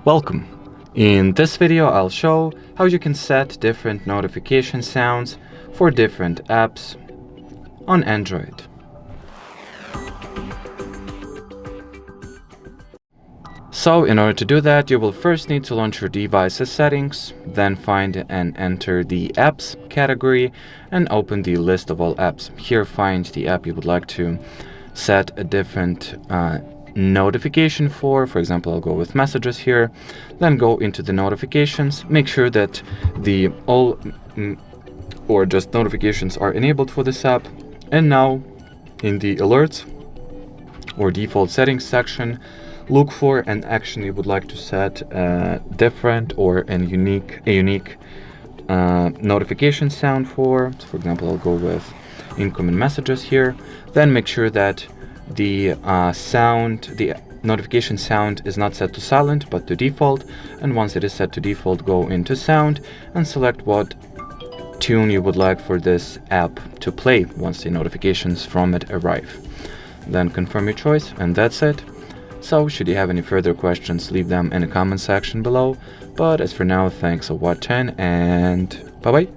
Welcome! In this video I'll show how you can set different notification sounds for different apps on Android. So in order to do that, you will first need to launch your device's settings, then find and enter the apps category and open the list of all apps. Here find the app you would like to set a different notification for example, I'll go with messages here, then go into the notifications, make sure that the all or just notifications are enabled for this app, and now in the alerts or default settings section, look for an action you would like to set different or a unique notification sound for. So for example, I'll go with incoming messages here, then make sure that the notification sound is not set to silent but to default, and once it is set to default, go into sound and select what tune you would like for this app to play once the notifications from it arrive. Then confirm your choice, and that's it. So should you have any further questions, leave them in the comment section below, but as for now, thanks for watching and bye bye.